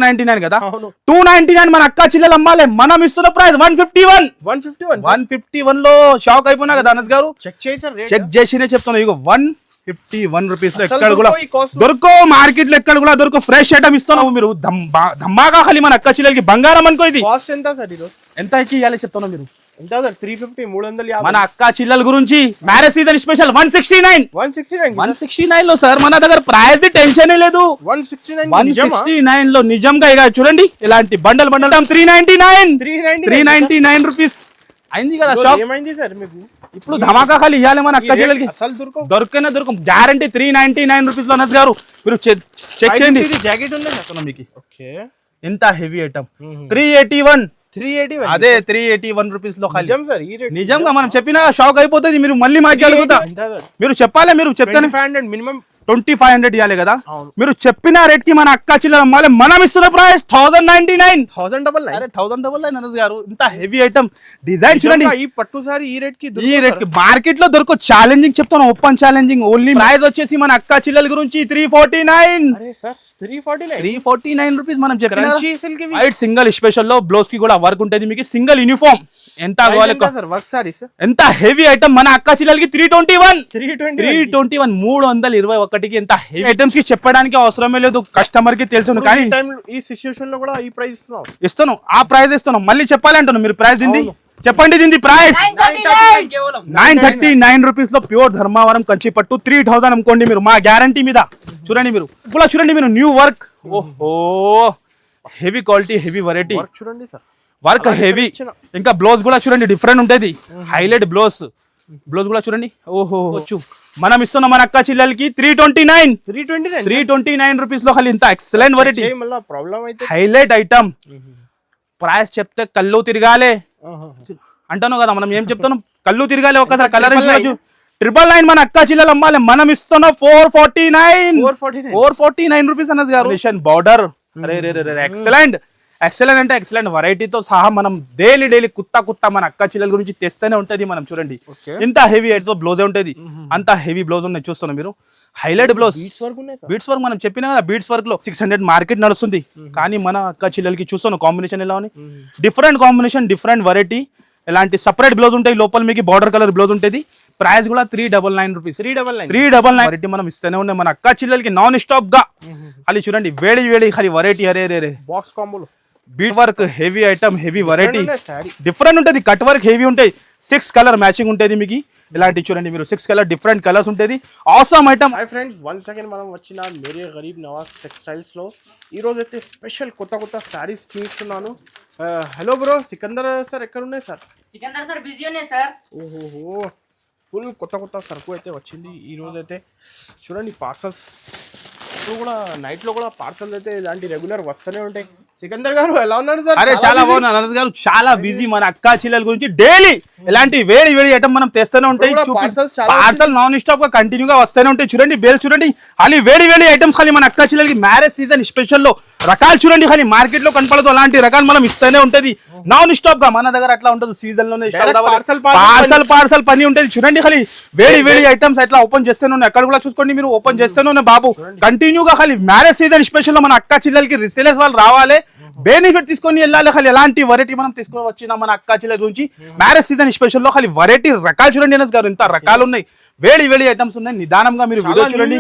299 కదా 299 మన అక్క చిల్లలు అమ్మాలి. మనం ఇస్తున్న ప్రైస్ 151 లో షాక్ అయిపోయినా కదా అనస్ గారు. చెక్ చేసినే చెప్తున్నా. ఇగో 151 రూపీస్ లో ఎక్కడ కూడా దొరకో, మార్కెట్ లో ఎక్కడ కూడా దొరకో. ఫ్రెష్ ఐటమ్ ఇస్తున్నాము. మీరు ధమ్మాగా ఖాళీ మన అక్క చిల్లలకి బంగారం అనుకో. ఇది ఎంత ఇవ్వాలి చెప్తున్నా మీరు. 350 మన అక్క చిల్లల గురించి మ్యారేజ్ సీజన్ స్పెషల్ 169 లో సార్ మన దగ్గర ప్రైస్ టెన్షన్ లేదు. 169 లో నిజంగా ఇక చూడండి ఇలాంటి బండల్ 399 రూపీస్ అయింది కదా షాప్. ఇప్పుడు ధమాకా ఖాళీ ఇవ్వాలి మన అక్క చెల్లెలకి. దొరకనే దొరకం గ్యారంటీ 399 రూపీస్ లో అనస్ గారు. మీరు చెక్ చేయండి. జాకెట్ ఉంది మీకు ఎంత హెవీ ఐటమ్ 381 అదే 381 రూపీస్ లో నిజంగా మనం చెప్పినా షాక్ అయిపోతుంది. మీరు మళ్ళీ మాట్లాడుకుంటా మీరు చెప్పాలి. మీరు చెప్తాను మినిమం 2500 ఇవ్వాలి కదా. మీరు చెప్పిన రేట్ కి మన అక్క చిల్లర అమ్మాలి. మనం ఇస్తున్న ప్రైస్ 1099 అనస్ గారు. ఇంత హెవీ ఐటమ్ డిజైన్ చూడండి. ఈ పట్టు సారీ ఈ రేట్ కి మార్కెట్ లో దొరక ఛాలెంజింగ్ చెప్తాను. ఓపెన్ ఛాలెంజింగ్ ఓన్లీ ప్రైస్ వచ్చేసి మన అక్క చిల్లల గురించి 349 రూపీస్. మనం చెప్పిన సింగిల్ స్పెషల్ లో బ్లౌజ్ కి కూడా వర్క్ ఉంటుంది. మీకు సింగిల్ యూనిఫామ్ ఎంత ఎంత హెవీ ఐటమ్ మన అక్క చిల్లలకి 321 321కి ఎంత హెవీ ఐటమ్స్ కి చెప్పడానికి అవసరమే లేదు. కస్టమర్ కి తెలుసు. కానీ ఈ సిచ్యువేషన్ లో కూడా ఈ ప్రైస్ ఇస్తాను. ఆ ప్రైస్ ఇస్తాను. మళ్ళీ చెప్పాలి అంటున్నాను. మీరు ప్రైస్ దింది చెప్పండి. దీని ప్రైస్ 939 రూపీస్ లో ప్యూర్ ధర్మవరం కంచి పట్టు 3000 అనుకోండి మీరు మా గ్యారంటీ మీద. చూడండి మీరు ఇప్పుడు చూడండి మీరు న్యూ వర్క్. ఓహో హెవీ క్వాలిటీ హెవీ వెరైటీ చూడండి సార్. Work heavy. ఇంకా బ్లౌజ్ కూడా చూడండి డిఫరెంట్ ఉంటుంది. హైలైట్ బ్లౌజ్ కూడా చూడండి. ఓహో మనం ఇస్తున్న మన అక్క చిల్లలకి 329 రూపీస్ లో ఇంత excellent variety highlight item. Price చెప్తే కళ్ళు తిరగాలే అంటాను కదా. మనం ఏం చెప్తాను కళ్ళు తిరగాలి. ఒకసారి కలర్ 999 మన అక్క చిల్లలు అమ్మాలి. మనం ఇస్తున్న 449 రూపీస్ అనస్ గారు. బార్డర్ ఎక్సలెంట్ అంటే ఎక్సలెంట్ వెరైటీతో సహా మనం డైలీ కుత్త మన అక్క చిల్లల గురించి తెస్తూనే ఉంటది. మనం చూడండి ఇంత హెవీ అయితే బ్లౌజ్ ఉంటుంది. అంత హెవీ బ్లౌజ్ ఉన్నాయి చూస్తున్నాం మీరు. హైలైట్ బ్లౌజ్ బీట్స్ వర్క్ మనం చెప్పిన కదా. బీట్స్ వర్క్ లో 600 మార్కెట్ నడుస్తుంది. కానీ మన అక్క చిల్లలకి చూస్తున్నాం కాంబినేషన్ ఎలా ఉంది. Different combination different variety. ఇలాంటి సపరేట్ బ్లౌజ్ ఉంటాయి. లోపల మీకు బార్డర్ కలర్ బ్లౌజ్ ఉంటుంది. ప్రైస్ కూడా 399 రూపీస్. 399 వెరైటీ మనం ఇస్తూనే ఉన్నాయి మన అక్క చిల్లలకి నాన్ స్టాప్ గా. అది చూడండి వేడి వెరైటీ. అరే బాక్స్ కాంబోలో bead work heavy item heavy variety different ఉంటుంది. కట్ వర్క్ హెవీ ఉంటాయి. 6 కలర్ మ్యాచింగ్ ఉంటుంది మీకు. ఇలాంటి చూడండి మీరు 6 కలర్ డిఫరెంట్ కలర్స్ ఉంటుంది. Awesome item. Hi friends once again మనం వచ్చిన మేరే గరీబ్ నవాజ్ టెక్స్టైల్స్ లో ఈ రోజు అయితే స్పెషల్ కొత్త సారీస్ చూస్తున్నాను. హలో బ్రో సికందర్ సార్ ఎక్కడ ఉన్నాయి సార్? సికందర్ సార్ బిజీ ఉన్నాయి సార్. ఓహో ఫుల్ కొత్త సరుకు అయితే వచ్చింది ఈ రోజు అయితే. చూడండి పార్సల్స్ ఇప్పుడు కూడా నైట్ లో కూడా పార్సల్ అయితే ఇలాంటి రెగ్యులర్ వస్తూనే ఉంటాయి. సికందర్ గారు ఎలా ఉన్నారు సార్? అరే చాలా బాగున్నారు అనస్ గారు. చాలా బిజీ మన అక్క చిల్లల గురించి డైలీ ఇలాంటి వేడి ఐటమ్ మనం తెస్తూనే ఉంటాయి. పార్సల్ నాన్ స్టాప్ గా కంటిన్యూగా వస్తూనే ఉంటాయి. చూడండి బేల్ చూడండి. ఖాళీ వేడి ఐటమ్స్ ఖాళీ మన అక్క చిల్లలకి మ్యారేజ్ సీజన్ స్పెషల్ లో రకాలు చూడండి. ఖాళీ మార్కెట్ లో కనపడదు అలాంటి రకాలు మనం ఇస్తూనే ఉంటది నాన్ స్టాప్ గా. మన దగ్గర అట్లా ఉంటుంది. సీజన్ లోనే పార్సల్ పని ఉంటుంది. చూడండి ఖాళీ వేడి ఐటమ్స్ అట్లా ఓపెన్ చేస్తూనే ఉన్నాయి. అక్కడ కూడా చూసుకోండి మీరు ఓపెన్ చేస్తూనే ఉన్నాయి బాబు. కంటిన్యూగా ఖాళీ మ్యారేజ్ సీజన్ స్పెషల్ లో మన అక్క చిల్లలకి రిసేలర్స్ వాళ్ళు రావాలి. బెనిఫిట్ తీసుకొని వెళ్ళాలి. ఖాళీ ఎలాంటి వెరైటీ మనం తీసుకొని వచ్చిన మన అక్క చిల్లల గురించి మ్యారేజ్ సీజన్ స్పెషల్ లో ఖాళీ వెరైటీ రకాలు చూడండి అనస్ గారు. ఇంత రకాలు ఉన్నాయి. వేడి ఐటమ్స్ ఉన్నాయి. నిదానంగా మీరు వీడియో చూడండి.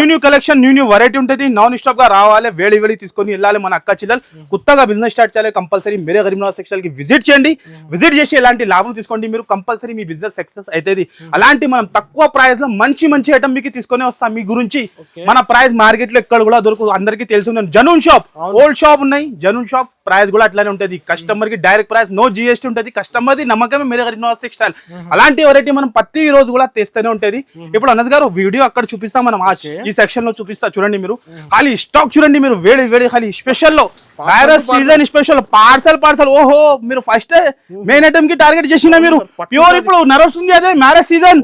న్యూ కలెక్షన్ న్యూ వెరైటీ ఉంటుంది. నాన్ స్టాప్ గా రావాలి. వేడి తీసుకొని వెళ్ళాలి మన అక్క చిల్లలు. కొత్తగా బిజినెస్ స్టార్ట్ చేయాలి. కంపల్సరీ మేరే గరీబ్ నవాజ్ టెక్స్టైల్ కి విజిట్ చేయండి. విజిట్ చేసి ఎలాంటి లాభం తీసుకోండి. మీరు కంపల్సరీ మీ బిజినెస్ సక్సెస్ అవుతుంది. అలాంటి మనం తక్కువ ప్రైస్ లో మంచి ఐటమ్ మీకు తీసుకొని వస్తాం. మీ గురించి మన ప్రైస్ మార్కెట్ లో ఎక్కడ కూడా దొరకదు. అందరికీ తెలుసు. జనూన్ షాప్ ఓల్డ్ షాప్ ఉన్నాయి. జనూన్ షాప్ ప్రైస్ కూడా అట్లానే ఉంటుంది. కస్టమర్ కి డైరెక్ట్ ప్రైస్ నో జిఎస్టీ ఉంటుంది. కస్టమర్ ది నమ్మకమే మేరే గరీబ్ నవాజ్ టెక్స్టైల్. అలాంటి వెరైటీ మనం ప్రతి రోజు కూడా తెస్తూనే ఉంటది. ఇప్పుడు అనస్ గారు వీడియో అక్కడ చూపిస్తాం మనం. ఈ సెక్షన్ లో చూపిస్తా చూడండి మీరు. ఖాళీ స్టాక్ చూడండి మీరు. వేడి ఖాళీ స్పెషల్ లో మ్యారేజ్ సీజన్ స్పెషల్ పార్సల్. ఓహో మీరు ఫస్ట్ మెయిన్ ఐటమ్ కి టార్గెట్ చేసిన మీరు. ప్యూర్ ఇప్పుడు నడుస్తుంది అదే మ్యారేజ్ సీజన్.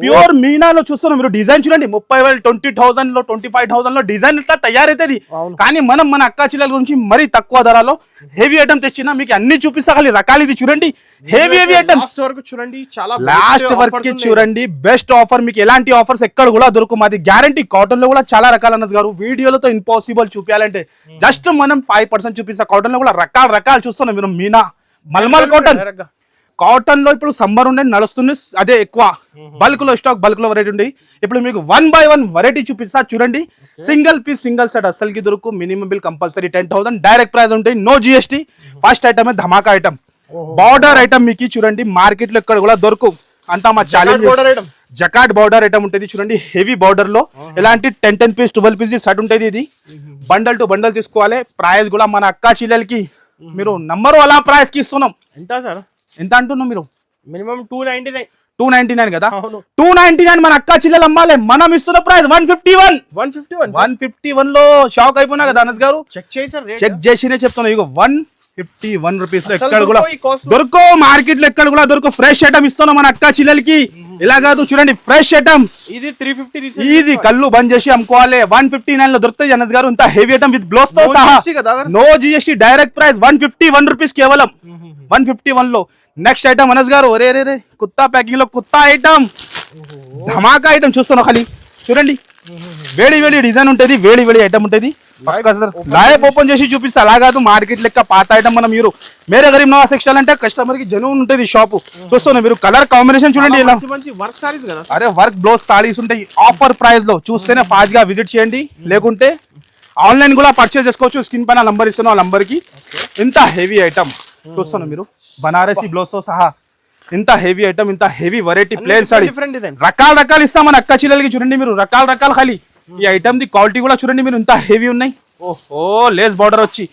ప్యూర్ మీనాలో చూస్తున్నాం మీరు. డిజైన్ చూడండి 30,000 20,000 లో 25,000 లో డిజైన్ ఇట్లా తయారైతుంది. కానీ మన అక్క చిల్లల గురించి మరీ తక్కువ ధరలో హెవీ ఐటమ్ తెచ్చినా మీకు అన్ని చూపిస్తా. ఖాళీ రకాలు ఇది చూడండి. హెవీ ఐటమ్స్ లాస్ట్ వరకు చూడండి, చాలా లాస్ట్ వరకు చూడండి. బెస్ట్ ఆఫర్, మీకు ఎలాంటి ఆఫర్స్ ఎక్కడ కూడా దొరకవు. మాది గ్యారంటీ. కాటన్ లో కూడా చాలా రకాలు అన్నది గారు, వీడియోలతో ఇంపాసిబుల్ చూపించాలంటే జస్ట్ మనం 5% చూపిస్తా. కాటన్ లో కూడా రకాలు చూస్తున్నాం మీరు. మీనా మల్మల్ కాటన్ లో ఇప్పుడు సమ్మర్ ఉండే నడుస్తుంది, అదే ఎక్కువ బల్క్ లో స్టాక్, బల్క్ లో వెరైటీ ఉంది. ఇప్పుడు మీకు 1 by 1 వెరైటీ చూపిస్తా చూడండి. సింగిల్ పీస్ సింగిల్ సెట్ అసలుకి దొరుకు. Minimum bill compulsory 10,000. Direct price ఉంటాయి, నో GST. ఫస్ట్ ఐటమ్ ధమాకా ఐటమ్, బార్డర్ ఐటమ్ మీకు చూడండి. మార్కెట్ లో ఎక్కడ కూడా దొరుకు. అంతా మా ఛాలెంజ్. జకాట్ బార్డర్ ఐటమ్ ఉంటుంది చూడండి, హెవీ బార్డర్ లో. ఎలాంటి 10 పీస్ 12 పీస్ సెట్ ఉంటుంది. ఇది బండల్ టు బండల్ తీసుకోవాలి. ప్రైస్ కూడా మన అక్క చెల్లెలకి మీరు నంబర్ అలా ప్రైస్ కి ఇస్తున్నాం. ఎంత సార్? ఎంత అంటున్నాం మీరు? మినిమం 299. 299 కదా, 299 మన అక్క చెల్లెలు అమ్మాలి. మనం ఇస్తున్న ప్రైస్ 151 లో షాక్ అయిపోయినా కదా అనస్ గారు. చెక్ చేసి సార్, చెక్ చేసినే చెప్తున్నా. ఇగో 151 రూపీస్ లో ఎక్కడ కూడా దొరుకు. మార్కెట్ లో ఎక్కడ కూడా దొరుకు. ఫ్రెష్ ఐటమ్ ఇస్తున్నాం మన అక్క చెల్లెలకి. ఇలా కాదు చూడండి, ఫ్రెష్ ఐటమ్. ఇది 350 ఈజీ, కళ్ళు బంద్ చేసి అమ్ముకోవాలి. 159 లో దొరుకుతాయి అనస్ గారు. ఇంత హెవీ ఐటమ్ విత్ బ్లౌజ్ తో సహా, no GST. Direct price 151 rupees కేవలం. 151 లో నెక్స్ట్ ఐటమ్ అనస్ గారు. రే కుత్తా ప్యాకింగ్ లో కుత్తా ఐటమ్, ధమాకా ఐటమ్ చూస్తున్నాం. ఖాళీ చూడండి, వేడి డిజైన్ ఉంటుంది, వేడి ఐటమ్ ఉంటుంది. లైవ్ ఓపెన్ చేసి చూపిస్తా. అలా కాదు, మార్కెట్ లెక్క పాత ఐటమ్. మనం మీరు మేరే గరీబ్ నవాజ్ టెక్స్టైల్ అంటే కస్టమర్ కి జనున్ ఉంటుంది షాప్. చూస్తున్నా మీరు, కలర్ కాంబినేషన్ చూడండి. ఇలా వర్క్ సారీస్ కదా. అరే వర్క్ బ్లౌజ్ సారీస్ ఉంటాయి ఆఫర్ ప్రైస్ లో. చూస్తేనే ఫాస్ట్ గా విజిట్ చేయండి, లేకుంటే ఆన్లైన్ కూడా పర్చేస్ చేసుకోవచ్చు. స్క్రీన్ పైన నంబర్ ఇస్తున్నా, ఆ నంబర్ కి. ఇంత హెవీ ఐటమ్ చూస్తున్నా మీరు, బనారసి బ్లౌజ్ తో సహా. ఇంత హెవీ ఐటమ్, ఇంత హెవీ వెరైటీ ప్లేన్ సారీ, రకాలు ఇస్తాం మన అక్క చెల్లెలకి. చూడండి మీరు, రకాలు ఖాళీ. ఈ ఐటమ్ ది క్వాలిటీ కూడా చూడండి మీరు, ఇంత హెవీ ఉన్నాయి. ఓహో, లేస్ బార్డర్ వచ్చి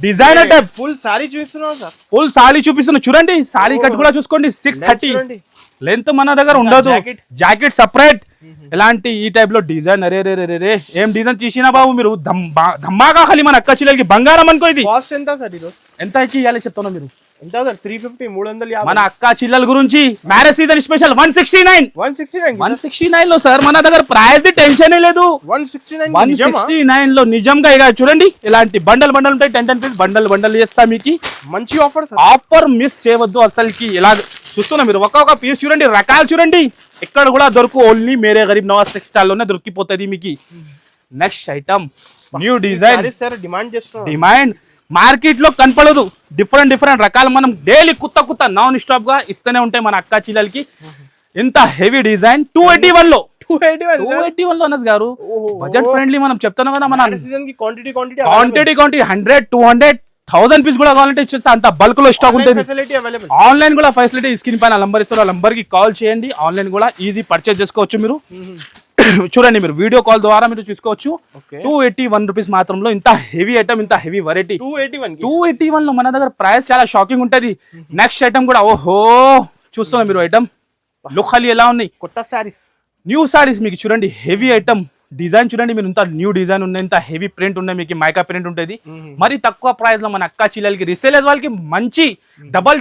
డిజైన్ అంటే ఫుల్ సారీ చూపిస్తున్నాం సార్. ఫుల్ సారీ చూపిస్తున్నా చూడండి. సారీ కట్ కూడా చూసుకోండి, 630 లెంత్ మన దగ్గర ఉండదు. Jacket separate. ఎలాంటి ఈ టైప్ లో డిజైన్. అరే ఏం డిజైన్ తీసినా బాబు మీరు, ధమ్మాగా ఖాళీ మన అక్క చెల్లెలకి. బంగారం అనుకో ఇది. కాస్ట్ ఎంత సార్ ఈరోజు? ఎంత ఇవ్వాలి చెప్తున్నా మీరు? ఎంత సార్? 350, 350. మన అక్క చెల్లెల గురించి మ్యారేజ్ సీజన్ స్పెషల్ 169 లో సార్. మన దగ్గర ప్రైస్ ది టెన్షన్ లేదు. 169 లో నిజంగా. ఇక చూడండి, ఇలాంటి బండల్ ఉంటాయి. 10 పీస్ బండల్ చేస్తా మీకు. మంచి ఆఫర్, ఆఫర్ మిస్ చేయవద్దు అసలుకి. ఇలా చూస్తున్నా మీరు, ఒక్కొక్క పీస్ చూడండి, రకాలు చూడండి. ఎక్కడ కూడా దొరుకు. ఓన్లీ మేరే గరీబ్ నవాజ్ టెక్స్టైల్ లోనే దొరికిపోతుంది మీకు. Next item, new design. Demand market లో కనపడదు. డిఫరెంట్ రకాలు మనం డైలీ కొత్త నాన్ స్టాప్ గా ఇస్తూనే ఉంటాయి మన అక్క చెల్లెలకి. ఇంత హెవీ డిజైన్ 281 లో. 281 లో అనస్ గారు, బడ్జెట్ ఫ్రెండ్లీ. మనం చెప్తున్నాం కదా, మన క్వాంటిటీ 100, 200, 1000 పీస్ కూడా కావాలంటే ఇచ్చేస్తా. అంత బల్క్ లో స్టాక్ ఉంటుంది. ఆన్లైన్ కూడా ఫెసిలిటీ. స్క్రీన్ పైన నంబర్ ఇస్తారు, ఆ నంబర్ కి కాల్ చేయండి. ఆన్లైన్ కూడా ఈజీ పర్చేస్ చేసుకోవచ్చు మీరు. చూడండి మీరు, వీడియో కాల్ ద్వారా మీరు చూసుకోవచ్చు. 281 రూపీస్ మాత్రంలో ఇంత హెవీ ఐటమ్, ఇంత హెవీ వెరైటీ. 281 లో మన దగ్గర ప్రైస్ చాలా షాకింగ్ ఉంటది. నెక్స్ట్ ఐటమ్ కూడా, ఓహో చూస్తున్నా మీరు, ఐటమ్ లుక్ ఖాళీ ఎలా ఉన్నాయి. కొత్త సారీస్, న్యూ సారీస్ మీకు చూడండి. హెవీ ఐటమ్, డిజైన్ చూడండి మీరు. ఇంత న్యూ డిజైన్ ఉన్నాయి, ఇంత హెవీ ప్రింట్ ఉన్నాయి మీకు. మైకా ప్రింట్ ఉంటుంది. మరి తక్కువ ప్రైస్ లో మన అక్క చెల్లెలకి, రీసేలర్స్ వాళ్ళకి మంచి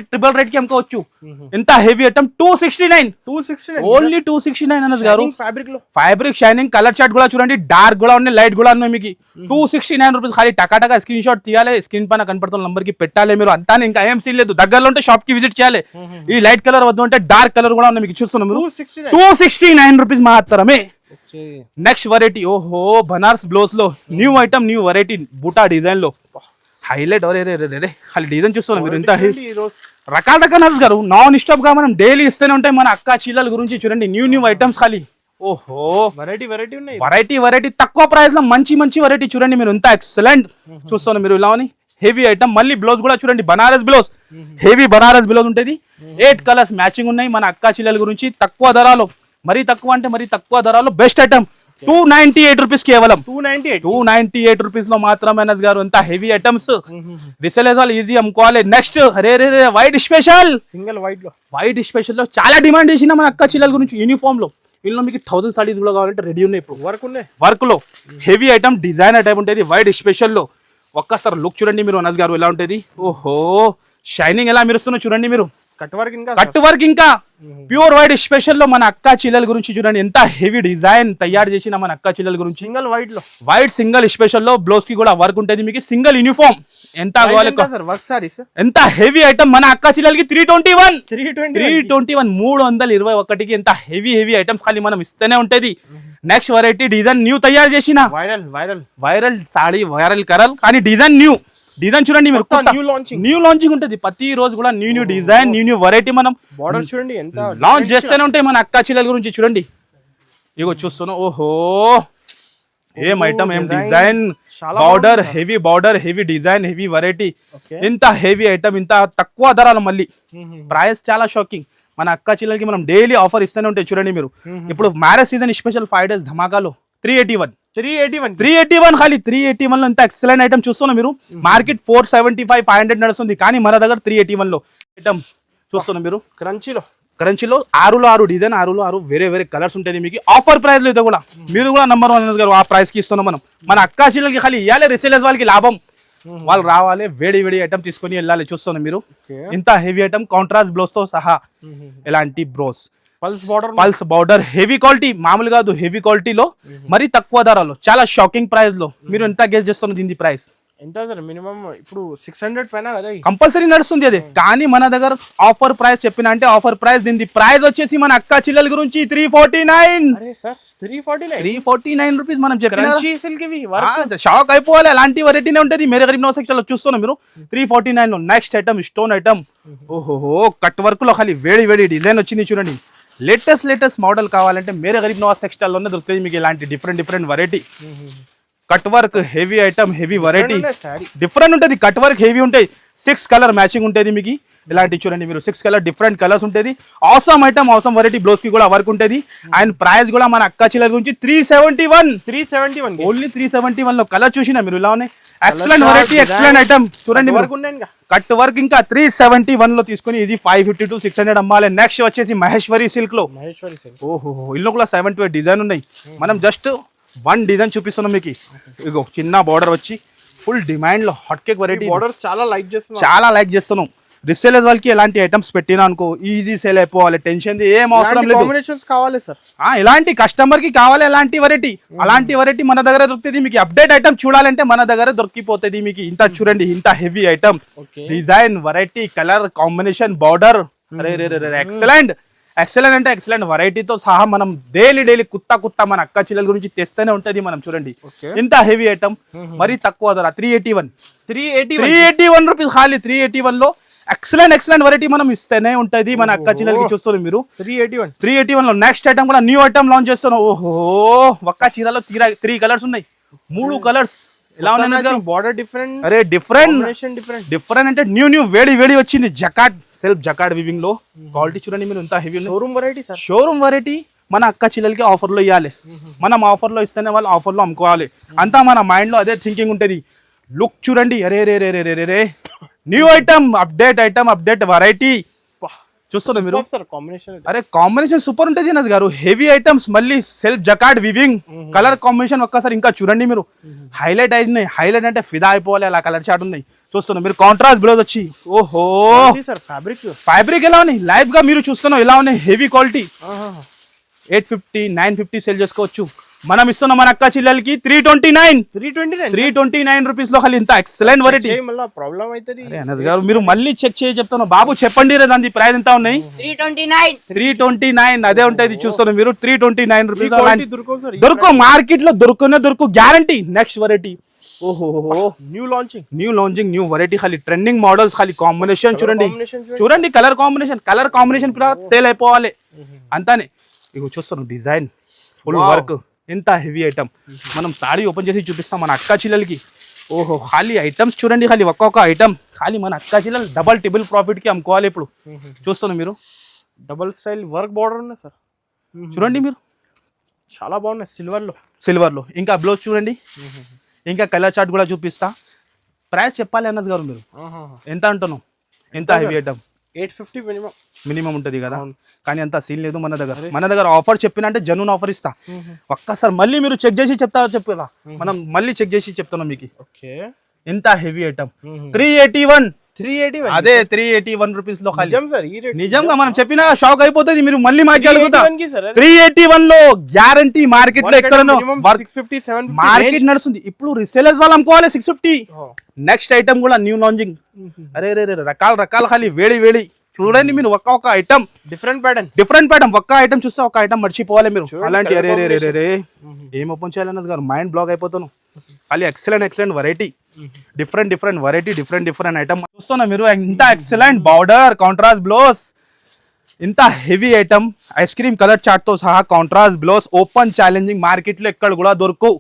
ట్రిపుల్ రేట్ కి అమ్ముకోవచ్చు. ఇంత హెవీ ఐటమ్ 269 ఓన్లీ 269 అనస్ గారు. ఫ్యాబ్రిక్ షైనింగ్, కలర్ చార్ట్ కూడా చూడండి. డార్క్ కూడా ఉన్నాయి, లైట్ కూడా ఉన్నాయి మీకు. 269 రూపీస్ ఖాళీ. టకా స్క్రీన్ షాట్ తీయాలి, స్క్రీన్ పైన కనపడుతున్న నంబర్ కి పెట్టాలి మీరు. అంతా ఇంకా ఏం సీన్ లేదు. దగ్గరలో ఉంటే షాప్ కి విజిట్ చేయాలి. ఈ లైట్ కలర్ వద్దు అంటే డార్క్ కలర్ కూడా ఉన్నాయి మీకు. చూస్తున్నాం మీరు, 269 రూపీస్ మాత్రమే. నెక్స్ట్ వెరైటీ, ఓహో బనారస్ బ్లౌజ్ లో న్యూ ఐటమ్, న్యూ వెరైటీ బూటా డిజైన్ లో హైలైట్. ఖాళీ డిజైన్ చూస్తున్నాం మీరు. ఇంత రకాల గారు నాన్ స్టాప్ గా మనం డైలీ ఇస్తూనే ఉంటాయి మన అక్క చెల్లెల గురించి. చూడండి, న్యూ ఐటమ్స్ ఖాళీ. ఓహో, వెరైటీ తక్కువ ప్రైస్ లో మంచి వెరైటీ చూడండి మీరు. ఇంత ఎక్సలెంట్ చూస్తున్నా మీరు. ఇలా హెవీ ఐటమ్. మళ్ళీ బ్లౌజ్ కూడా చూడండి, Banaras blouse, heavy Banaras blouse ఉంటుంది. 8 కలర్స్ మ్యాచింగ్ ఉన్నాయి మన అక్క చెల్లెల గురించి. తక్కువ ధరలో, మరీ తక్కువ అంటే మరీ తక్కువ ధరలో బెస్ట్ ఐటమ్. 298 రూపీస్ కేవలం. 298 రూపీస్ లో మాత్రమే అనస్ గారు. ఇంత హెవీ ఐటమ్స్ రీసేలర్స్ వాళ్ళు ఈజీ అమ్ముకోవాలి. Next white special, single white special లో చాలా డిమాండ్ చేసిన మన అక్క చెల్లెల గురించి. యూనిఫామ్ లో ఇందులో మీకు 1000 సారీస్ కూడా కావాలంటే రెడీ ఉన్నాయి. ఇప్పుడు వర్క్ లో హెవీ ఐటమ్, డిజైన్ ఐటమ్ ఉంటుంది వైట్ స్పెషల్ లో. ఒక్కసారి లుక్ చూడండి మీరు అనస్ గారు, ఎలా ఉంటుంది. ఓహో, షైనింగ్ ఎలా మెరుస్తుందో చూడండి మీరు. కట్ వర్క్ ఇంకా ప్యూర్ వైట్ స్పెషల్ లో మన అక్క చెల్లెల గురించి చూడండి. ఎంత హెవీ డిజైన్ తయారు చేసిన మన అక్క చెల్లెల గురించి. సింగిల్ వైట్ లో, వైట్ సింగిల్ స్పెషల్ లో బ్లౌజ్ కి కూడా వర్క్ ఉంటుంది మీకు. సింగిల్ యూనిఫామ్ ఎంత కావాలి సార్ వర్క్ సారీస్ ఎంత హెవీ ఐటమ్ మన అక్క చిల్లలకి 321 320 321కి ఎంత హెవీ ఐటమ్స్ ఖాళీ మనం ఇస్తూనే ఉంటది నెక్స్ట్ వెరైటీ డిజైన్ న్యూ తయారు చేసిన వైరల్ సాడీ వైరల్ కరల్ కానీ డిజైన్ చూడండి మీరు న్యూ లాంచింగ్ ఉంటది ప్రతి రోజు కూడా న్యూ డిజైన్ న్యూ వెరైటీ మనం బార్డర్ చూడండి ఎంత లాంచ్ చేస్తూనే ఉంటాయి మన అక్క చిల్లల గురించి చూడండి ఇగో చూస్తున్నాం ఓహో ఏం ఐటమ్ ఏం design border heavy design heavy variety ఇంత హెవీ ఐటమ్ ఇంత తక్కువ ధరలు మళ్ళీ ప్రైస్ చాలా షాకింగ్ మన అక్క చిల్లలకి మనం డైలీ ఆఫర్ ఇస్తూనే ఉంటాయి చూడండి మీరు ఇప్పుడు మ్యారేజ్ సీజన్ స్పెషల్ 5 days ధమాకాలో 381 ఖాళీ 381 లో ఇంత ఎక్సలెంట్ ఐటమ్ చూస్తున్నాం మీరు మార్కెట్ 475 500 నడుస్తుంది కానీ మన దగ్గర 381 లో ఐటమ్ చూస్తున్నాం మీరు క్రంచీలో 6 డిజైన్ 6 వేరే కలర్స్ ఉంటుంది మీకు ఆఫర్ ప్రైస్ లో ఇది కూడా మీరు కూడా నంబర్ 1 గారు ఆ ప్రైస్ కి ఇస్తున్నాం మనం మన అక్క చిల్లలకి ఖాళీ ఇవ్వాలి రిసేలర్స్ వాళ్ళకి లాభం వాళ్ళు రావాలి వేడి ఐటమ్ తీసుకొని వెళ్ళాలి చూస్తున్నాం మీరు ఇంత హెవీ ఐటమ్ కాంట్రాస్ట్ బ్లౌజ్ తో సహా ఎలాంటి bros pulse border heavy quality మామూలు కాదు హెవీ క్వాలిటీలో మరి తక్కువ ధరలో చాలా షాకింగ్ ప్రైస్ లో మీరు ఎంత గెస్ చేస్తున్నారు దీని ప్రైస్ ఎంత సార్ మినిమం ఇప్పుడు 600 పైన కదా కంపల్సరీ నడుస్తుంది అది కానీ మన దగ్గర ఆఫర్ ప్రైస్ చెప్పిన అంటే ఆఫర్ ప్రైస్ దీని ప్రైస్ వచ్చేసి మన అక్క చిల్లల గురించి 349 రూపీస్ మనం చెప్పిన షాక్ అయిపోవాలి అలాంటి వెరైటీనే ఉంటుంది మేరే గరీబ్ నవాజ్ సెక్షన్ లో చూస్తున్నాం మీరు 349 లో నెక్స్ట్ ఐటమ్ స్టోన్ ఐటమ్ ఓహో కట్ వర్క్ లో ఖాళీ వేడి డిజైన్ వచ్చింది చూడండి లేటెస్ట్ మోడల్ కావాలంటే మేరే గరీబ్ నవాజ్ సెక్షన్ లోనే దొరుకుతుంది మీకు ఇలాంటి different variety cut work heavy item heavy variety different ఉంటుంది కట్ వర్క్ హెవీ ఉంటాయి 6 కలర్ మ్యాచింగ్ ఉంటుంది మీకు ఇలాంటి చూడండి మీరు 6 కలర్ డిఫరెంట్ కలర్స్ ఉంటుంది awesome item awesome variety blouse కి కూడా వర్క్ ఉంటుంది అండ్ ప్రైస్ కూడా మన అక్క చిల్లల గురించి 371 ఓన్లీ 371 లో కలర్ చూసినా మీరు ఇలా ఉన్నాయి ఎక్సలెంట్ వెరైటీ ఎక్సలెంట్ ఐటమ్ చూడండి కట్ వర్క్ ఇంకా 371 లో తీసుకుని ఇది 550 to 600 అమ్మాలి నెక్స్ట్ వచ్చేసి మహేశ్వరి సిల్క్ లో ఓహో ఇల్లు కూడా 7 to 8 డిజైన్ ఉన్నాయి మనం జస్ట్ 1 డిజైన్ చూపిస్తున్నాం మీకు ఇగో చిన్న బార్డర్ వచ్చి ఫుల్ డిమాండ్ లో హాట్ కేక్ వెరైటీ బార్డర్స్ చాలా లైక్ చేస్తున్నాం రిసేలర్స్ వాళ్ళకి ఎలాంటి ఐటమ్స్ పెట్టినా అనుకో ఈజీ సేల్ అయిపోవాలి టెన్షన్ ఏం అవసరం లేదు కాంబినేషన్స్ కావాలి సార్ ఇలాంటి కస్టమర్ కి కావాలి అలాంటి వెరైటీ మన దగ్గర దొరుకుతుంది మీకు అప్డేట్ ఐటమ్ చూడాలంటే మన దగ్గర దొరికిపోతుంది మీకు ఇంత చూడండి ఇంత heavy item design variety colour combination border excellent వెరైటీతో సహా మనం డైలీ కుత్త మన అక్క చిల్లల గురించి తెస్తూనే ఉంటది మనం చూడండి ఇంత హెవీ ఐటమ్ మరి తక్కువ ధర 381 రూపీస్ ఖాళీ 381 లో ఎక్సలెంట్ వెరైటీ మనం ఇస్తేనే ఉంటది మన అక్క చిల్లలకి చూస్తున్నారు మీరు 381 లో నెక్స్ట్ ఐటమ్ కూడా న్యూ ఐటమ్ లాంచ్ చేస్తున్నాం ఓహో ఒక్క చీరలో 3 కలర్స్ ఉన్నాయి 3 కలర్స్ ఎలా ఉన్నాయి బార్డర్ డిఫరెంట్ డిఫరెంట్ అంటే న్యూ వేడి వచ్చింది జకాట్ సెల్ఫ్ జకాట్ వివింగ్ లో క్వాలిటీ చూడండి మీరు ఎంత హెవీ షోరూమ్ వెరైటీ మన అక్క చిల్లలకి ఆఫర్ లో ఇవ్వాలి మనం ఆఫర్ లో ఇస్తేనే వాళ్ళు ఆఫర్ లో అమ్ముకోవాలి అంతా మన మైండ్ లో అదే థింకింగ్ ఉంటది లుక్ చూడండి రే న్యూ ఐటమ్ అప్డేట్ వెరైటీ చూస్తున్నా మీరు కాంబినేషన్ సూపర్ ఉంటుంది నజ్ గారు హెవీ ఐటమ్స్ మళ్ళీ సెల్ఫ్ జకాట్ వివింగ్ కలర్ కాంబినేషన్ ఒక్కసారి ఇంకా చూడండి మీరు హైలైట్ అంటే ఫిదా అయిపోవాలి అలా కలర్ చాట్ ఉన్నాయి చూస్తున్నా మీరు కాంట్రాస్ట్ బ్లౌజ్ వచ్చి ఓహో ఫ్యాబ్రిక్ ఎలా ఉన్నాయి లైవ్ గా మీరు చూస్తున్నాం ఎలా ఉన్నాయి హెవీ క్వాలిటీ 850 950 సేల్ చేసుకోవచ్చు మనం ఇస్తున్నాం మన అక్క చిల్లలకి 329 రూపీస్ లో ఖాళీ ఇంత ఎక్సలెంట్ వెరైటీ ప్రాబ్లం అయితే అనస్ గారు మీరు మళ్ళీ చెక్ చెప్తాను బాబు చెప్పండి దాని ప్రైస్ ఎంత ఉన్నాయి 329 అదే ఉంటాయి చూస్తున్నాం మీరు 329 రూపీస్ దొరుకు మార్కెట్ లో దొరుకు గ్యారంటీ నెక్స్ట్ వెరైటీ ఓహో న్యూ లాంచింగ్ న్యూ వెరైటీ ఖాళీ ట్రెండింగ్ మోడల్స్ ఖాళీ కాంబినేషన్ చూడండి కలర్ కాంబినేషన్ కూడా సేల్ అయిపోవాలి అంతానే ఇగో చూస్తాను డిజైన్ ఫుల్ వర్క్ ఎంత హెవీ ఐటమ్ మనం సారీ ఓపెన్ చేసి చూపిస్తాం మన అక్క చిల్లలకి ఓహో ఖాళీ ఐటమ్స్ చూడండి ఖాళీ ఒక్కొక్క ఐటమ్ ఖాళీ మన అక్క చిల్లలు డబల్ టిబుల్ ప్రాఫిట్ కి అమ్ముకోవాలి ఇప్పుడు చూస్తున్నాం మీరు డబల్ స్టైల్ వర్క్ బార్డర్ ఉన్నాయి సార్ చూడండి మీరు చాలా బాగున్నాయి సిల్వర్ లో ఇంకా బ్లౌజ్ చూడండి ఇంకా కలర్ చార్ట్ కూడా చూపిస్తా ప్రైస్ చెప్పాలి అన్నది గారు మీరు ఎంత అంటున్నాం ఎంత హెవీ ఐటమ్ 850 మినిమం ఉంటది కదా కానీ అంత సీన్ లేదు మన దగ్గర ఆఫర్ చెప్పిన అంటే జనూన్ ఆఫర్ ఇస్తా ఒక్కసారి మళ్ళీ మీరు చెక్ చేసి చెప్పేదా మనం మళ్ళీ చెక్ చేసి చెప్తున్నాం మీకు ఎంత హెవీ ఐటమ్ 381 380 అదే 381 రూపీస్ లో ఖాళీ. నిజం సార్ ఈ రేట్ నిజంగా మనం చెప్పిన షాక్ అయిపోతుంది, మీరు మళ్ళీ మాట్లాడుకుంటా. 381 కి సార్ 381 లో గ్యారంటీ మార్కెట్ లో ఎక్కడనో 650 750 మార్కెట్ నడుస్తుంది. ఇప్పుడు రిసేలర్స్ వాళ్ళు అమ్ముకోవాలి 650. నెక్స్ట్ ఐటమ్ కూడా న్యూ లాంచింగ్. అరే రే రే రకాల రకాల ఖాళీ వేడి వేడి చూడండి. మీరు ఒక్క ఐటమ్ డిఫరెంట్ ప్యాటర్న్ ఒక్క ఐటమ్ చూస్తే ఒక ఐటమ్ మర్చిపోవాలి మీరు. అలాంటి అరే రే రే రే ఏం ఓపెన్ చేయాలన్నది గారు మైండ్ బ్లాక్ అయిపోతాను. ఖాళీ excellent variety, different variety, different item చూస్తున్నా మీరు. ఇంత ఎక్సలెంట్ బార్డర్ కాంట్రాస్ట్ బ్లౌజ్, ఇంత heavy item ice cream colour chart తో సహా contrast blouse, open challenging, market లో ఎక్కడ కూడా దొరకు.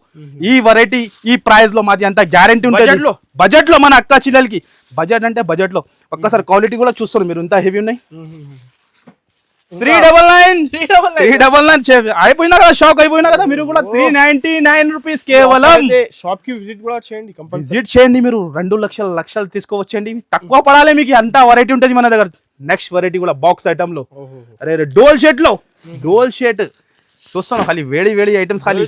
ఈ వెరైటీ ఈ ప్రైస్ లో మాది అంత గ్యారంటీ ఉంటుంది. బడ్జెట్ లో మన అక్క చిల్లలకి, బడ్జెట్ అంటే బడ్జెట్ లో ఒక్కసారి క్వాలిటీ కూడా చూస్తారు మీరు. ఇంత హెవీ ఉన్నాయి. 399 అయిపోయినా కదా, షాక్ అయిపోయినా కదా మీరు కూడా. 399 రూపీస్ కేవలం. షాప్ కి విజిట్ కూడా చేయండి, విజిట్ చేయండి మీరు. 2 లక్షలు తీసుకోవచ్చండి. తక్కువ పడాలి మీకు, అంత వెరైటీ ఉంటుంది మన దగ్గర. నెక్స్ట్ వెరైటీ కూడా బాక్స్ ఐటమ్ లో అరే డోల్ షర్ట్ లో చూస్తాను. ఖాళీ వేడి ఐటమ్స్ ఖాళీ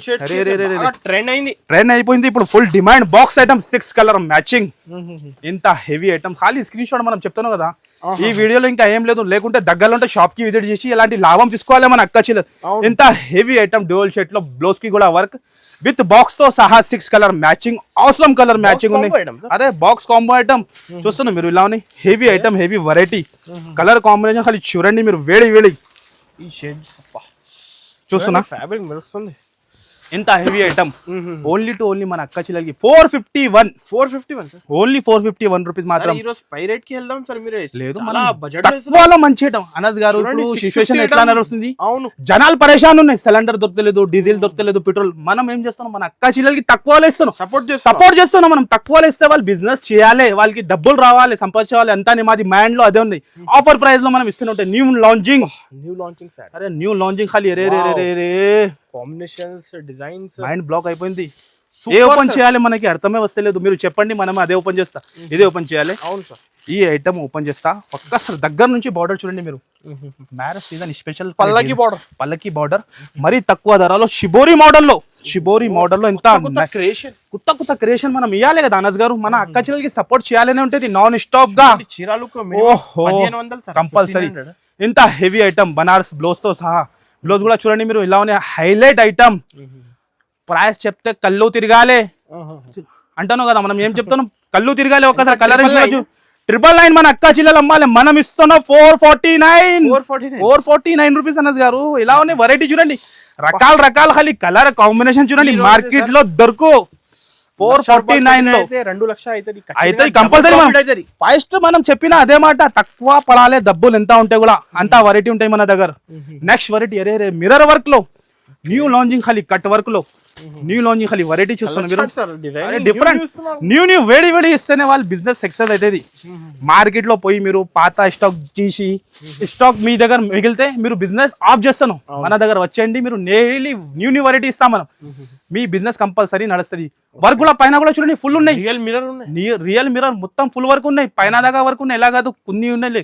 ట్రెండ్ అయిపోయింది ఇప్పుడు. Full demand box item 6 colour matching. ఇంత హెవీ ఐటమ్ ఖాళీ స్క్రీన్ షాట్ మనం చెప్తాను కదా. ఈ వీడియోలో ఇంకా ఏం లేదు, లేకుంటే దగ్గరలో ఉంటే షాప్ కి విజిట్ చేసి ఎలాంటి లాభం తీసుకోవాలి మన అక్క చిల్లర్. ఇంత హెవీ ఐటమ్ డోల్ షర్ట్ లో బ్లౌజ్ కి కూడా వర్క్ విత్ బాక్స్ తో సహా 6 కలర్ మ్యాచింగ్, అవసరం కలర్ మ్యాచింగ్ ఉన్నాయి. అరే బాక్స్ కాంబో ఐటమ్ చూస్తున్నా మీరు. ఇలా ఉన్నాయి heavy item, heavy variety, colour combination ఖాళీ చూడండి మీరు. వేడి ఈ షేడ్స్ చూస్తున్నా ఫ్యాబ్రిక్ మెరుస్తుంది. ఇంత heavy item only to only మన అక్క చిల్లలకి 451 ఓన్లీ 451 రూపీస్ మాత్రం. ఈ రోజు పై రేట్ కి వెళ్దాం సార్. మీరు లేదు మన బడ్జెట్ మంచి ఐటమ్. అనస్ గారు సిచువేషన్ ఎట్లా నడుస్తుంది, అవును జనాలు పరేషాన్ ఉన్నాయి. సిలిండర్ దొరకలేదు, డీజిల్ దొరకలేదు, పెట్రోల్. మనం ఏం చేస్తున్నాం, మన అక్క చిల్లలకి తక్కువలో ఇస్తున్నాం, సపోర్ట్ చేస్తున్నాం. మనం తక్కువలో ఇస్తే వాళ్ళు బిజినెస్ చేయాలి, వాళ్ళకి డబ్బులు రావాలి, సంపాదించాలి. అంతా మాది మైండ్ లో అదే ఉంది. ఆఫర్ ప్రైస్ లో మనం ఇస్తూనే ఉంటాయి. New launching sir. అరే న్యూ లాంచింగ్ ఖాళీ రే కాంబినేషన్స్, డిజైన్స్ మైండ్ బ్లాక్ అయిపోయింది. ఏ ఓపెన్ చేయాలి మనకి అర్థమే వస్తలేదు. మీరు చెప్పండి, మనం అదే ఓపెన్ చేస్తా. ఇదే ఓపెన్ చేయాలి. అవును సార్. ఈ ఐటమ్ ఓపెన్ చేస్తా. ఒక్కసారి దగ్గర నుంచి బార్డర్ చూడండి మీరు. మ్యారేజ్ సీజన్ స్పెషల్ పల్లకి బార్డర్, మరీ తక్కువ ధరలో షిబోరి మోడల్ లో ఇంత కొత్త క్రియేషన్ మనం ఇవ్వాలి కదా అనస్ గారు. మన అక్క చెల్లెలకి సపోర్ట్ చేయాలనే ఉంటుంది నాన్ స్టాప్ గా. కంపల్సరీ ఇంత హెవీ ఐటమ్ బనారస్ బ్లౌజ్ తో సహా. బ్లౌజ్ కూడా చూడండి మీరు. ఇలా ఉన్నాయి హైలైట్ ఐటమ్. ప్రైస్ చెప్తే కళ్ళు తిరగాలి అంటాను కదా. మనం ఏం చెప్తాను, కళ్ళు తిరగాలి. ఒక్కసారి కలర్ 999 మన అక్క చిల్లలు అమ్మాలి. మనం ఇస్తున్నాం 449 రూపీస్ అనస్ గారు. ఇలా ఉన్నాయి వెరైటీ చూడండి, రకాల ఖాళీ కలర్ కాంబినేషన్ చూడండి. మార్కెట్ లో దొరకు 449 లో 2 లక్షలు అయితే కంపల్సరీ. ఫస్ట్ మనం చెప్పిన అదే మాట, తక్కువ పడాలి, డబ్బులు ఎంత ఉంటాయి కూడా అంత వెరైటీ ఉంటాయి మన దగ్గర. నెక్స్ట్ వెరైటీ అరే మిర్రర్ వర్క్ లో న్యూ లాంచింగ్ ఖాళీ కట్ వర్క్ లో న్యూ లాంచింగ్ ఖాళీ వెరైటీ చూస్తున్నాం మీరు. డిఫరెంట్ న్యూ వేడి ఇస్తేనే వాళ్ళు బిజినెస్ సక్సెస్ అవుతుంది. మార్కెట్ లో పోయి మీరు పాత స్టాక్ తీసి స్టాక్ మీ దగ్గర మిగిలితే మీరు బిజినెస్ ఆఫ్ చేస్తాను. మన దగ్గర వచ్చేయండి మీరు. డైలీ న్యూ వెరైటీ ఇస్తాం మనం. మీ బిజినెస్ కంపల్సరీ నడుస్తుంది. వర్క్ కూడా పైన కూడా చూడండి ఫుల్ ఉన్నాయి. రియల్ మిర్రర్ మొత్తం ఫుల్ వర్క్ ఉన్నాయి. పైన దాకా వర్క్ ఉన్నాయి. ఎలా కాదు, కొన్ని ఉన్నాయి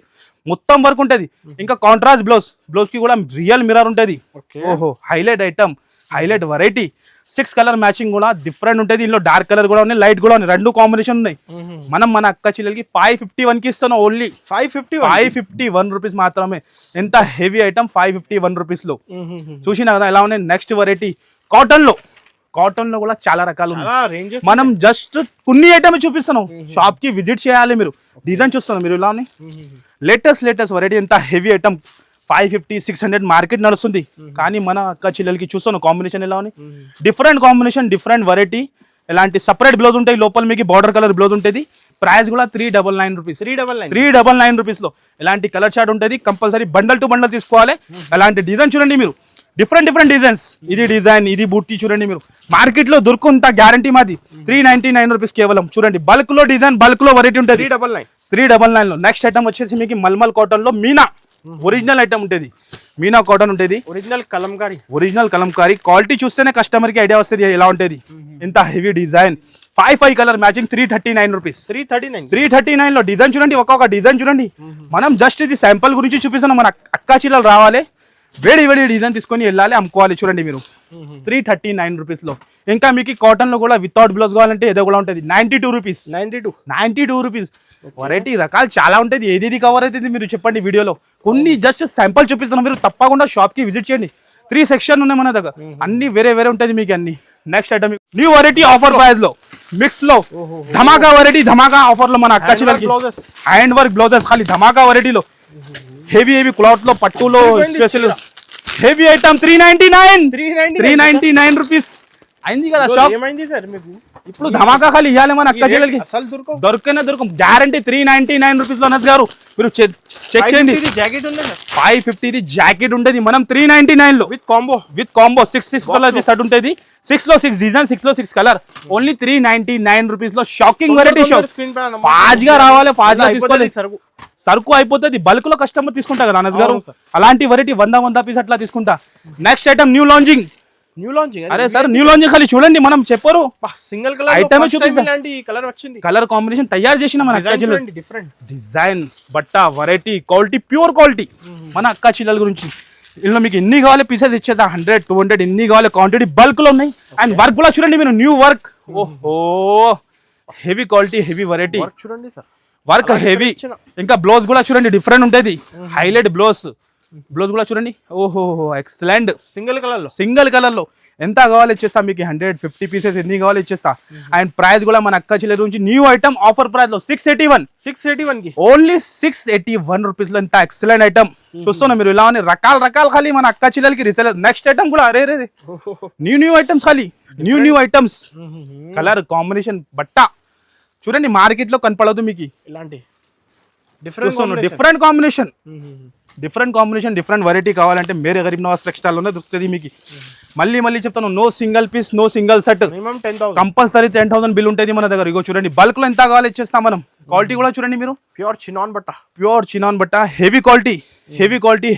మొత్తం వర్క్ ఉంటది. ఇంకా కాంట్రాస్ట్ బ్లౌజ్ కి కూడా రియల్ మిర్రర్ ఉంటది. ఓహో highlight item, highlight variety. 6 colour matching కూడా డిఫరెంట్ ఉంటుంది. ఇందులో డార్క్ కలర్ కూడా ఉన్నాయి, లైట్ కూడా ఉన్నాయి, 2 కాంబినేషన్ ఉన్నాయి. మనం మన అక్క చిల్లలకి 551 కి ఇస్తున్నాం. ఓన్లీ 551 రూపీస్ మాత్రమే. ఎంత హెవీ ఐటమ్ 551 రూపీస్ లో. చూసినా కదా ఎలా ఉన్నాయి. నెక్స్ట్ వెరైటీ కాటన్ లో కూడా చాలా రకాలు ఉన్నాయి. మనం జస్ట్ కొన్ని ఐటమ్ చూపిస్తున్నాం. షాప్ కి విజిట్ చేయాలి మీరు. డిజైన్ చూస్తున్నాం మీరు. ఇలా ఉన్నాయి లేటెస్ట్ వెరైటీ. ఎంత హెవీ ఐటమ్ 550-600 మార్కెట్ నడుస్తుంది. కానీ మన అక్క చిల్లలకి చూస్తాను కాంబినేషన్ ఎలా ఉన్నాయి. Different combination, different variety. ఇలాంటి సపరేట్ బ్లౌజ్ ఉంటాయి. లోపల మీకు బార్డర్ కలర్ బ్లౌజ్ ఉంటుంది. ప్రైస్ కూడా 399 రూపీస్. 399 రూపీస్ లో ఇలాంటి కలర్ చార్ట్ ఉంటుంది. కంపల్సరీ బండల్ టు బండల్ తీసుకోవాలి. అలాంటి డిజైన్ చూడండి మీరు. Different designs. ఇది డిజైన్, ఇది బూటీ చూడండి మీరు. మార్కెట్ లో దొరుకుంత గ్యారంటీ మాది. 399 రూపీస్ కేవలం. చూడండి బల్క్ లో డిజైన్, బల్క్ లో వెరైటీ ఉంటుంది. 399 లో. నెక్స్ట్ ఐటమ్ వచ్చేసి మీకు మల్మల్ కాటన్ లో మీనా ఒరిజినల్ ఐటమ్ ఉంటుంది. మీనా కాటన్ ఉంటుంది. ఒరిజినల్ కలంకారీ క్వాలిటీ చూస్తేనే కస్టమర్ కి ఐడియా వస్తుంది ఎలా ఉంటుంది. ఇంత heavy design 5 colour matching 339 rupees. 339 లో డిజైన్ చూడండి. ఒక్కొక్క డిజైన్ చూడండి. మనం జస్ట్ ఇది శాంపుల్ గురించి చూపిస్తున్నాం. మన అక్కా చీరలు రావాలి. వేడి వేడి డిజైన్ తీసుకొని వెళ్ళాలి, అమ్ముకోవాలి. చూడండి మీరు 339 రూపీస్ లో. ఇంకా మీకు కాటన్ లో కూడా వితౌట్ బ్లౌజ్ కావాలంటే ఏదో కూడా ఉంటుంది 92 రూపీస్. 92 రూపీస్. వెరైటీ రకాలు చాలా ఉంటుంది. ఏది కవర్ అవుతుంది మీరు చెప్పండి వీడియోలో. కొన్ని జస్ట్ శాంపుల్ చూపిస్తున్నాం, మీరు తప్పకుండా షాప్ కి విజిట్ చేయండి. 3 సెక్షన్ ఉన్నాయి మన దగ్గర, అన్ని వేరే వేరే ఉంటుంది మీకు అన్ని. Next item new variety offer price లో మిక్స్ లో ధమాకా వెరైటీ, ధమాకా ఆఫర్ లో మన అక్క చిల్లకి హ్యాండ్ వర్క్ బ్లౌజెస్ ఖాళీ ధమాకా వెరైటీలో. హెవీ క్లాత్ లో పట్టులో స్పెషల్ హెవీ ఐటమ్ 399 రూపీస్ అయింది కదా షాప్. ఏమైంది సార్ మీకు ఇప్పుడు ధమాకా ఖాళీ ఇవ్వాలి మన అక్క చెల్లెలకి. దొరకనే దొరకం గ్యారంటీ 399 రూపీస్ లో అన్నది గారు. మీరు చెక్ చేయండి. జాకెట్ ఉంది 550 జాకెట్ ఉంటుంది, మనం 399 లో విత్ కాంబో 6 కలర్ సెట్ ఉంటుంది. 6 లో 6 డిజైన్, 6 లో 6 కలర్, ఓన్లీ 399 రూపీస్ లో. Shocking variety shop. ఫాస్ట్ గా రావాలి, ఫాస్ట్ గా తీసుకోవాలి. సరుకు అయిపోతుంది, బల్క్ లో కస్టమర్ తీసుకుంటా కదా అన్నది గారు. అలాంటి వెరైటీ 100 పీస్ అట్లా తీసుకుంటా. Next item new launching. అరే సార్ న్యూ లాంచింగ్ ఖాళీ చూడండి, మనం చెప్పరు సింగిల్ కలర్ ఐటమ్ కలర్ వచ్చింది. కలర్ కాంబినేషన్ తయారు చేసిన మన డిఫరెంట్ డిజైన్, బట్ట, వెరైటీ, క్వాలిటీ, ప్యూర్ క్వాలిటీ మన అక్క చిల్లల గురించి. ఇందులో మీకు ఎన్ని కావాలి పీసెస్ ఇచ్చేదా, 100, 200 ఎన్ని కావాలి, క్వాంటిటీ బల్క్ లో ఉన్నాయి. అండ్ వర్క్ కూడా చూడండి మీరు, న్యూ వర్క్. ఓహో హెవీ క్వాలిటీ, హెవీ వెరైటీ చూడండి సార్, వర్క్ హెవీ. ఇంకా బ్లౌజ్ కూడా చూడండి డిఫరెంట్ ఉంటుంది, హైలైట్ బ్లౌజ్ కూడా చూడండి. ఓహో ఎక్సలెంట్. సింగిల్ కలర్ లో ఎంత కావాలి ఇచ్చేస్తా మీకు. 150 పీసెస్ ఎన్ని కావాలి ఇచ్చేస్తా. అండ్ ప్రైస్ కూడా మన అక్క చిల్లర నుంచి న్యూ ఐటమ్ ఆఫర్ ప్రైస్ లో 681 కి ఓన్లీ 681 రూపీస్ లో. ఎంత ఎక్సలెంట్ ఐటమ్ చూస్తున్నా మీరు. ఇలా రకాల ఖాళీ మన అక్క చిల్లలకి రిసేల్. నెక్స్ట్ ఐటమ్ కూడా అరే న్యూ ఐటమ్స్ ఖాళీ, న్యూ ఐటమ్స్. కలర్ కాంబినేషన్ బట్ట చూడండి, మార్కెట్ లో కనపడదు మీకు ఇలాంటి డిఫరెంట్ కాంబినేషన్. డిఫరెంట్ వెరైటీ కావాలంటే మేరే గరీబ్ నవాజ్ టెక్స్టైల్ లోనే దొరుకుతుంది మీకు. మళ్ళీ చెప్తాను, no single piece, no single set, compulsory 10,000 bill ఉంటుంది మన దగ్గర. ఇగో చూడండి, బల్క్ లో ఎంత కావాలి ఇచ్చేస్తాం మనం. క్వాలిటీ కూడా చూడండి మీరు, ప్యూర్ చినాన్ బట్ట, heavy quality,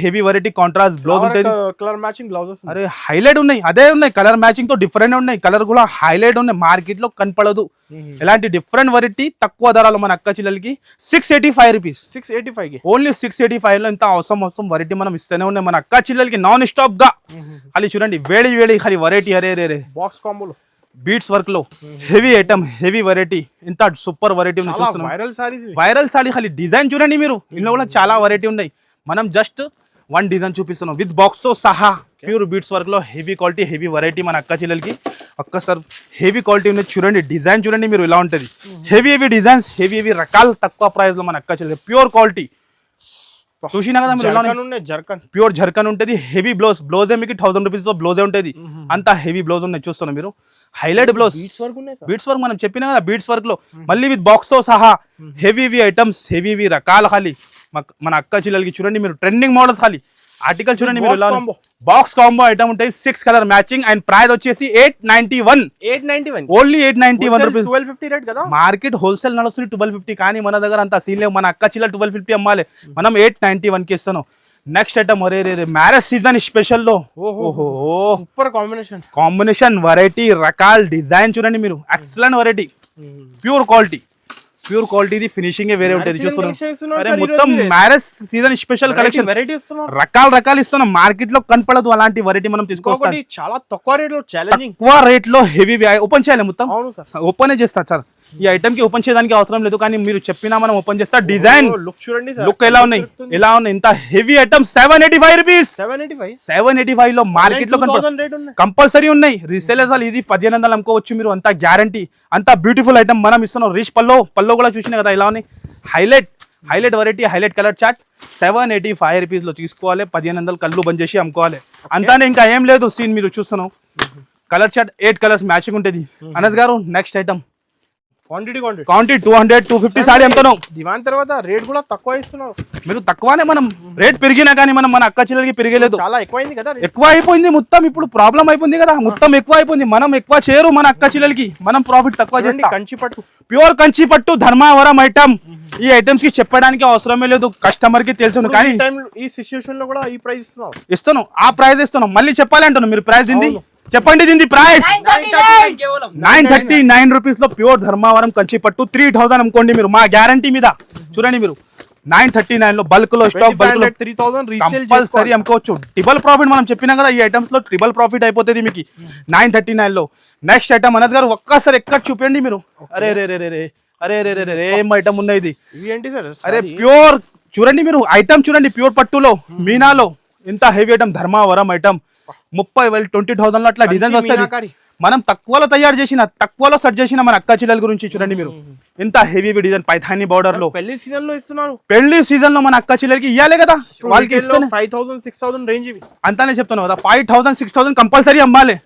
heavy variety, contrast blouse ఉంటుంది. కలర్ మ్యాచింగ్ బ్లౌజెస్ అరే హైలైట్ ఉన్నాయి, అదే ఉన్నాయి కలర్ మ్యాచింగ్ తో డిఫరెంట్ ఉన్నాయి. కలర్ కూడా హైలైట్ ఉన్నాయి, మార్కెట్ లో కనపడదు. ఇలాంటి డిఫరెంట్ వెరైటీ తక్కువ ధరలో మన అక్క చిల్లలకి 685 రూపీస్. 685 ఓన్లీ 685 లో. ఇంత అవసరం వెరైటీ మనం ఇస్తూనే ఉన్నాయి మన అక్క చిల్లలకి నాన్ స్టాప్ గా. అది చూడండి వేడి ఖాళీ వెరైటీ. అరే బాక్స్ కాంబోలో బీట్స్ వర్క్ లో హెవీ ఐటమ్, హెవీ వెరైటీ, ఇంత సూపర్ వెరైటీ వైరల్ సారీ. ఖాళీ డిజైన్ చూడండి మీరు, ఇందులో కూడా చాలా వెరైటీ ఉన్నాయి. మనం జస్ట్ 1 డిజైన్ చూపిస్తున్నాం విత్ బాక్స్ తో సహా. ప్యూర్ బీట్స్ వర్క్ లో హెవీ క్వాలిటీ, హెవీ వెరైటీ మన అక్క చిల్లలకి. ఒక్కసారి హెవీ క్వాలిటీ ఉన్నది చూడండి, డిజైన్ చూడండి మీరు ఇలా ఉంటుంది. హెవీ డిజైన్స్, హెవీ రకాలు తక్కువ ప్రైస్ లో మన అక్క చిల్లలకి. ప్యూర్ క్వాలిటీ చూసినా కదా మీరు, ప్యూర్ జర్కన్ ఉంటుంది. హెవీ బ్లౌజ్ మీకు 1000 రూపీస్ తో బ్లౌజే ఉంటుంది. అంత హెవీ బ్లౌజ్ ఉన్నాయి చూస్తున్నాం మీరు. హైలైట్ బ్లౌజ్, బీట్స్ వర్క్ మనం చెప్పినా కదా, బీట్స్ వర్క్ లో మళ్ళీ విత్ బాక్స్ తో సహా. హెవీ ఐటమ్స్, హెవీ రకాలు ఖాళీ మన అక్క చిల్లలకి. చూడండి మీరు ట్రెండింగ్ మోడల్స్ ఖాళీ ఆర్టికల్ చూడండి మీరు. బాక్స్ కాంబో ఐటమ్ ఉంటాయి, 6 కలర్ మ్యాచింగ్. అండ్ ప్రైస్ వచ్చేసి 891 ఓన్లీ 891 రూపీస్. 1250 రేట్ కదా, మార్కెట్ హోల్సేల్ నడుస్తుంది 1250, కానీ మన దగ్గర అంత సీన్ లేవు. మన అక్క చిల్లలు 1250 అమ్మాలి, మనం 891 కి ఇస్తాను. నెక్స్ట్ ఐటమ్ అరే మ్యారేజ్ సీజన్ స్పెషల్ లో సూపర్ కాంబినేషన్ వెరైటీ, రకాల్ డిజైన్ చూడండి మీరు. Excellent variety, pure quality finishing వేరే ఉంటుంది చూస్తున్నాం. మొత్తం మ్యారేజ్ సీజన్ స్పెషల్ కలెక్షన్ రకాలు ఇస్తున్నాం. మార్కెట్ లో కనపడదు అలాంటి వెరైటీ మనం తీసుకొస్తాం. చాలా తక్కువ రేట్ లో హెవీ. ఓపెన్ చేయాలి మొత్తం, ఓపెన్ చేస్తా సార్. ఈ ఐటమ్ కి ఓపెన్ చేయడానికి అవసరం లేదు, కానీ మీరు చెప్పినా మనం ఓపెన్ చేస్తా. డిజైన్ లుక్ చూడండి, లుక్ ఎలా ఉన్నాయి. ఇంత హెవీ ఐటమ్ 785 రూపీస్. 785 లో మార్కెట్ లో కంపల్సరీ ఉన్నాయి. రీసేలర్స్ ఇది 1500 అమ్ముకోవచ్చు మీరు, అంత గ్యారంటీ. అంత బ్యూటిఫుల్ ఐటమ్ మనం ఇస్తున్నాం. రిచ్ పల్లో కూడా చూసినా కదా ఇలా ఉన్నాయి. Highlight variety, highlight colour chart 785 rupees లో తీసుకోవాలి. 1500 కళ్ళు బంద్ చేసి అమ్ముకోవాలి. అంతానే, ఇంకా ఏం లేదు సీన్ మీరు చూస్తున్నాం. కలర్ చార్ట్ 8 కలర్స్ మ్యాచింగ్ ఉంటుంది. అనస్ గారు నెక్స్ట్ ఐటమ్ క్వాంటిటీ 200, 250 సారీ అమ్ముతాను. దివాన్ తర్వాత రేట్ కూడా తక్కువ ఇస్తున్నారు మీరు. తక్కువనే, మనం రేట్ పెరిగినా కానీ మనం మన అక్క చిల్లలకి పెరిగలేదు. చాలా ఎక్కువ అయిపోయింది మొత్తం. ఇప్పుడు ప్రాబ్లం అయిపోయింది కదా, మొత్తం ఎక్కువ అయిపోయింది. మనం ఎక్కువ చేయరు మన అక్క చిల్లలకి, మనం ప్రాఫిట్ తక్కువ చేస్తాం. కంచిపట్టు, ప్యూర్ కంచిపట్టు ధర్మావరం ఐటమ్. ఈ ఐటమ్స్ కి చెప్పడానికి అవసరమే లేదు, కస్టమర్ కి తెలుసు. కానీ ఈ సిచ్యువేషన్ లో కూడా ఈ ప్రైస్ ఇస్తున్నాం, ఆ ప్రైస్ ఇస్తున్నాం. మళ్ళీ చెప్పాలి అంటున్నాం మీరు. ప్రైస్ దింది చెప్పండి, దీని ప్రైస్ 939 రూపీస్ లో ప్యూర్ ధర్మావరం కంచిపట్టు. 3000 అమ్ముకోండి మీరు, మా గ్యారంటీ మీద. చూడండి మీరు, 939 లో బల్క్ లో స్టాక్ బల్క్ లో 3000 రీసేల్ కంపల్సరీ అమ్ముకోవచ్చు. ట్రిబల్ ప్రాఫిట్ మనం చెప్పినాం కదా, ఈ ఐటమ్స్ లో ట్రిబల్ ప్రాఫిట్ అయిపోతుంది మీకు 939 లో. నెక్స్ట్ ఐటమ్ అనస్ గారు ఒక్కసారి ఎక్కడ చూపించండి మీరు. అరే రే రే రే రే అరే రే రే రే ఏం ఐటమ్ ఉన్నాయి ఇది. ఇవి ఏంటి సార్? అరే ప్యూర్ చూడండి మీరు ఐటమ్ చూడండి, ప్యూర్ పట్టులో మీనాలో ఇంత హెవీ ఐటమ్, ధర్మావరం ఐటమ్ 30,000 20,000 లో అట్లా డిజైన్స్ వస్తాయి. మనం తక్కువలో తయారు చేసిన, తక్కువలో సెట్ చేసిన మన అక్క చెల్లెల గురించి చూడండి మీరు. ఇంత హెవీ డిజైన్ పైథాని బోర్డర్ లో పెళ్లి సీజన్ లో ఇస్తున్నారు. పెళ్లి సీజన్ లో మన అక్క చెల్లెలకి ఇవ్వాలి కదా, వాళ్ళకి 5,000 6,000 రేంజ్ ఇవి. అంతానే చెప్తాను కదా, 5,000 6,000 కంపల్సరీ అమ్మాలి.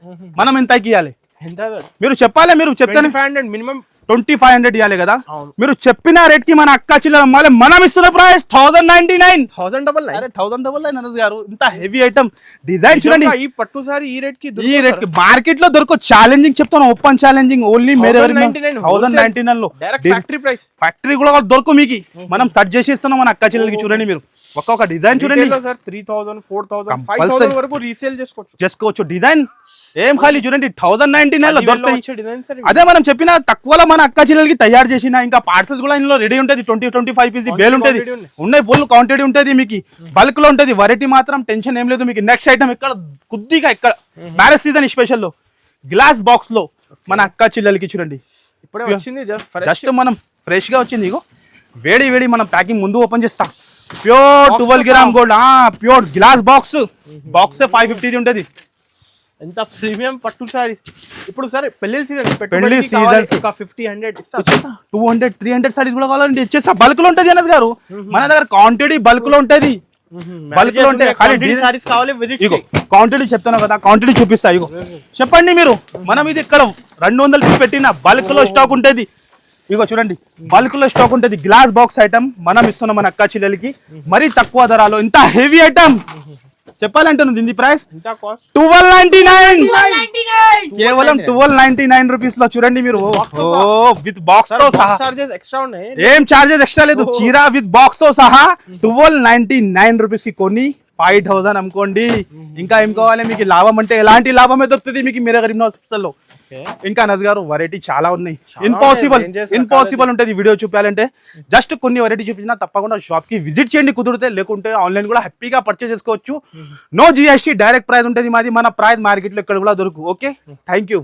మనం ఎంతకి ఇవ్వాలి ఎంత? మీరు చెప్పాలి, మీరు చెప్తాను 500 మినిమం 2500 ఇవ్వాలి కదా. మీరు చెప్పిన రేట్ కి మన అక్క చెల్లెలు అమ్మాలి. మనం ఇస్తున్న ప్రైస్ 1099. 1099. అరే 1099 అనస్ గారు, ఇంత హెవీ ఐటమ్ డిజైన్ చూడండి. ఈ పట్టు సారీ ఈ రేట్ కి మార్కెట్ లో దొరక ఛాలెంజింగ్ చెప్తాను, ఓపెన్ ఛాలెంజింగ్ ఓన్లీ 1099 లో ఫ్యాక్టరీ ప్రైస్. ఫ్యాక్టరీ కూడా దొరక మీకు. మనం సెట్ చేసి ఇస్తున్నాం మన అక్క చెల్లెలకి. చూడండి మీరు ఒక్కొక్క డిజైన్ చూడండి సార్ 3,000 4,000 5,000 వరకు రీసేల్ చేసుకోవచ్చు. డిజైన్ ఏం ఖాళీ చూడండి 1099 లో దొరుకుతాయి. అదే మనం చెప్పిన తక్కువలో మన అక్క చెల్లెలకి తయారు చేసిన, ఇంకా పార్సల్స్ కూడా ఇందులో రెడీ ఉంటుంది. 20-25 పీసీ బేల్ ఉంటుంది, ఉన్నాయి ఫుల్ క్వాంటిటీ ఉంటుంది మీకు. బల్క్ లో ఉంటుంది. వెరైటీ మాత్రం టెన్షన్ ఏం లేదు మీకు. నెక్స్ట్ ఐటమ్ ఇక్కడ కొద్దిగా ఇక్కడ మ్యారేజ్ సీజన్ స్పెషల్ లో గ్లాస్ బాక్స్ లో మన అక్క చెల్లెలకి చూడండి. ఇప్పుడే వచ్చింది జస్ట్ మనం ఫ్రెష్ గా వచ్చింది. ఇగో వేడి వేడి మనం ప్యాకింగ్ ముందు ఓపెన్ చేస్తాం. Pure 12 gram gold pure glass box. Box 550 ఉంటుంది. ఎంత ప్రీమియం పట్టు సారీస్. ఇప్పుడు సరే పెళ్లి సీజన్ ఒక 50-100 200-300 సారీస్ కూడా కావాలంటే ఇచ్చేస్తా. బల్క్ లో ఉంటది అనస్ గారు, మన దగ్గర క్వాంటిటీ బల్క్ లో ఉంటది. బల్క్ లో ఉంటే సారీస్ కావాలి. క్వాంటిటీ చెప్తాను కదా, క్వాంటిటీ చూపిస్తా. ఇగో చెప్పండి మీరు. మనం ఇది ఇక్కడ 200 పీస్ పెట్టిన బల్క్ లో స్టాక్ ఉంటది. ఇగో చూడండి బల్క్ లో స్టాక్ ఉంటది. గ్లాస్ బాక్స్ ఐటమ్ మనం ఇస్తున్నాం మన అక్క చెల్లెలకి మరీ తక్కువ ధరలో. ఇంత హెవీ ఐటమ్ చెప్పాలంటే దీని ప్రైస్ 1299. కేవలం 1299 రూపీస్ లో చూడండి మీరు. విత్ బాక్స్ తో సహా ఎక్స్ట్రా ఉన్నాయి, ఏం చార్జెస్ ఎక్స్ట్రా లేదు. చీర విత్ బాక్స్ తో సహా 1299 రూపీస్ కి కొన్ని 5,000 అమ్ముకోండి. ఇంకా ఏం కావాలి మీకు? లాభం అంటే ఎలాంటి లాభమే దొరుకుతుంది మీకు మీరే గరీబ్ హాస్పిటల్ లో. ఇంకా అనస్ గారు వెరైటీ చాలా ఉన్నాయి. ఇంపాసిబుల్ ఉంటుంది వీడియో చూపించాలంటే. జస్ట్ కొన్ని వెరైటీ చూపించినా తప్పకుండా షాప్ కి విజిట్ చేయండి కుదిరితే, లేకుంటే ఆన్లైన్ కూడా హ్యాపీగా పర్చేస్ చేసుకోవచ్చు. నో GST, డైరెక్ట్ ప్రైస్ ఉంటుంది మాది. మన ప్రైస్ మార్కెట్ లో ఇక్కడ కూడా దొరుకు. Okay, thank you.